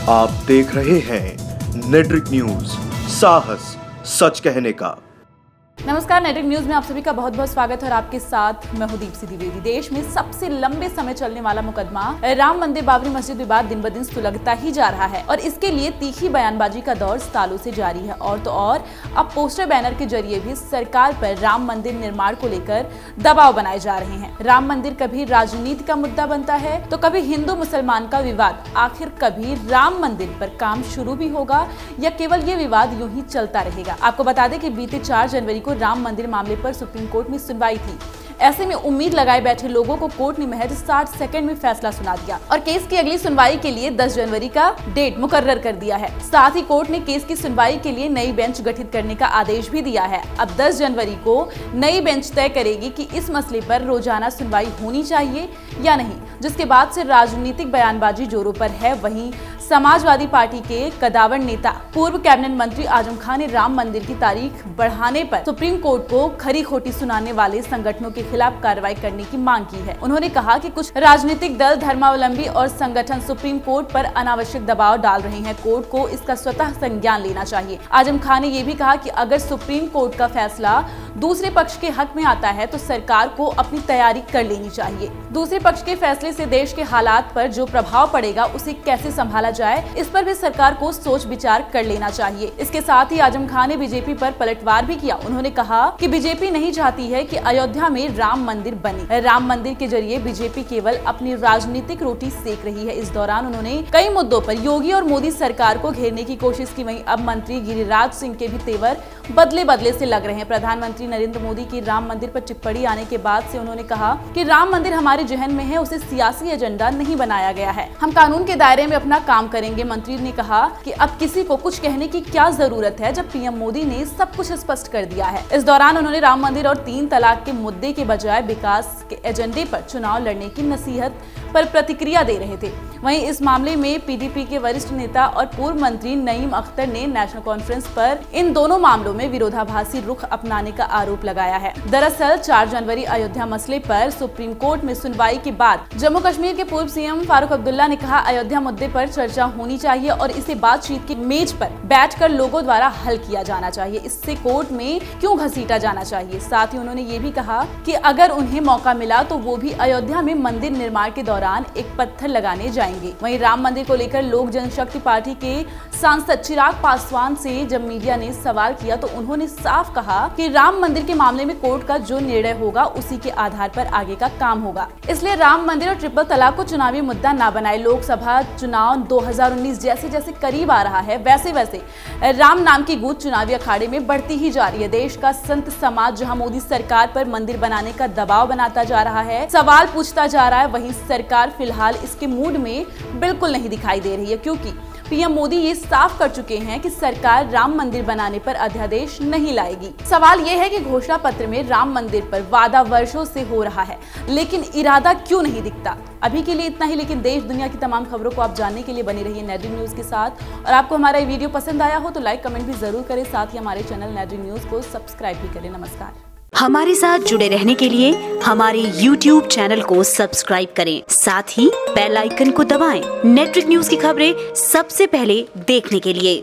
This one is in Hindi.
आप देख रहे हैं नेट्रिक न्यूज, साहस सच कहने का। नमस्कार, नेट्रिक न्यूज में आप सभी का बहुत बहुत स्वागत है और आपके साथ मैं हूं दीप्ति द्विवेदी। देश में सबसे लंबे समय चलने वाला मुकदमा राम मंदिर बाबरी मस्जिद विवाद दिन ब दिन सुलगता ही जा रहा है और इसके लिए तीखी बयानबाजी का दौर सालों से जारी है। और तो और अब पोस्टर बैनर के जरिए भी सरकार पर राम मंदिर निर्माण को लेकर दबाव बनाए जा रहे हैं। राम मंदिर कभी राजनीति का मुद्दा बनता है तो कभी हिंदू मुसलमान का विवाद। आखिर कभी राम मंदिर पर काम शुरू भी होगा या केवल ये विवाद यूं ही चलता रहेगा? आपको बता दें कि बीते 4 जनवरी को राम मंदिर मामले पर सुप्रीम कोर्ट में सुनवाई थी। ऐसे में उम्मीद लगाए बैठे लोगों को कोर्ट ने महज 60 सेकंड में फैसला सुना दिया और केस की अगली सुनवाई के लिए 10 जनवरी का डेट मुकर्रर कर दिया है। साथ ही कोर्ट ने केस की सुनवाई के लिए नई बेंच गठित करने का आदेश भी दिया है। अब 10 जनवरी को नई बेंच तय करेगी कि इस मसले पर रोजाना सुनवाई होनी चाहिए या नहीं, जिसके बाद से राजनीतिक बयानबाजी जोरों पर है। वहीं समाजवादी पार्टी के कदावर नेता पूर्व कैबिनेट मंत्री आजम खान ने राम मंदिर की तारीख बढ़ाने पर सुप्रीम कोर्ट को खरी खोटी सुनाने वाले संगठनों के खिलाफ कार्रवाई करने की मांग की है। उन्होंने कहा कि कुछ राजनीतिक दल, धर्मावलंबी और संगठन सुप्रीम कोर्ट पर अनावश्यक दबाव डाल रहे हैं। कोर्ट को इसका स्वतः संज्ञान लेना चाहिए। आजम खान ने यह भी कहा कि अगर सुप्रीम कोर्ट का फैसला दूसरे पक्ष के हक में आता है तो सरकार को अपनी तैयारी कर लेनी चाहिए। दूसरे पक्ष के फैसले से देश के हालात पर जो प्रभाव पड़ेगा उसे कैसे संभाला जाए, इस पर भी सरकार को सोच विचार कर लेना चाहिए। इसके साथ ही आजम खान ने बीजेपी पर पलटवार भी किया। उन्होंने कहा कि बीजेपी नहीं चाहती है कि अयोध्या में राम मंदिर बने। राम मंदिर के जरिए बीजेपी केवल अपनी राजनीतिक रोटी सेक रही है। इस दौरान उन्होंने कई मुद्दों पर योगी और मोदी सरकार को घेरने की कोशिश की। वहीं अब मंत्री गिरिराज सिंह के भी तेवर बदले से लग रहे हैं। प्रधानमंत्री नरेंद्र मोदी की राम मंदिर पर टिप्पणी आने के बाद से उन्होंने कहा कि राम मंदिर हमारे जहन में है, उसे सियासी एजेंडा नहीं बनाया गया है। हम कानून के दायरे में अपना काम करेंगे। मंत्री ने कहा कि अब किसी को कुछ कहने की क्या जरूरत है जब पीएम मोदी ने सब कुछ स्पष्ट कर दिया है। इस दौरान उन्होंने राम मंदिर और 3 तलाक के मुद्दे के बजाय विकास के एजेंडे पर चुनाव लड़ने की नसीहत पर प्रतिक्रिया दे रहे थे। वहीं इस मामले में पीडीपी के वरिष्ठ नेता और पूर्व मंत्री नईम अख्तर ने नेशनल कॉन्फ्रेंस पर इन दोनों मामलों में विरोधाभासी रुख अपनाने का आरोप लगाया है। दरअसल 4 जनवरी अयोध्या मसले पर सुप्रीम कोर्ट में सुनवाई के बाद जम्मू कश्मीर के पूर्व सीएम फारूक अब्दुल्ला ने कहा, अयोध्या मुद्दे पर चर्चा होनी चाहिए और इसे बातचीत की मेज पर बैठकर लोगों द्वारा हल किया जाना चाहिए। इससे कोर्ट में क्यों घसीटा जाना चाहिए। साथ ही उन्होंने ये भी कहा कि अगर उन्हें मौका मिला तो वो भी अयोध्या में मंदिर निर्माण के दौरान एक पत्थर लगाने जाएंगे। वहीं राम मंदिर को लेकर लोक जनशक्ति पार्टी के सांसद चिराग पासवान से जब मीडिया ने सवाल किया तो उन्होंने साफ कहा कि राम मंदिर के मामले में कोर्ट का जो निर्णय होगा उसी के आधार पर आगे का काम होगा। इसलिए राम मंदिर और ट्रिपल तलाक को चुनावी मुद्दा ना बनाए। लोकसभा चुनाव 2019 जैसे जैसे करीब आ रहा है वैसे वैसे राम नाम की गूंज चुनावी अखाड़े में बढ़ती ही जा रही है। देश का संत समाज जहां मोदी सरकार पर मंदिर बनाने का दबाव बनाता जा रहा है, सवाल पूछता जा रहा है, वहीं सरकार फिलहाल इसके मूड में बिल्कुल नहीं दिखाई दे रही है, क्योंकि पीएम मोदी ये साफ कर चुके हैं कि सरकार राम मंदिर बनाने पर अध्यादेश नहीं लाएगी। सवाल ये है कि घोषणा पत्र में राम मंदिर पर वादा वर्षों से हो रहा है, लेकिन इरादा क्यों नहीं दिखता। अभी के लिए इतना ही, लेकिन देश दुनिया की तमाम खबरों को आप जानने के लिए बने रहिए नेट्रिक न्यूज के साथ। और आपको हमारा ये वीडियो पसंद आया हो तो लाइक कमेंट भी जरूर करें। साथ ही हमारे चैनल नेट्रिक न्यूज को सब्सक्राइब भी करें। नमस्कार। हमारे साथ जुड़े रहने के लिए हमारे YouTube चैनल को सब्सक्राइब करें, साथ ही बेल आइकन को दबाएं। नेट्रिक न्यूज की खबरें सबसे पहले देखने के लिए।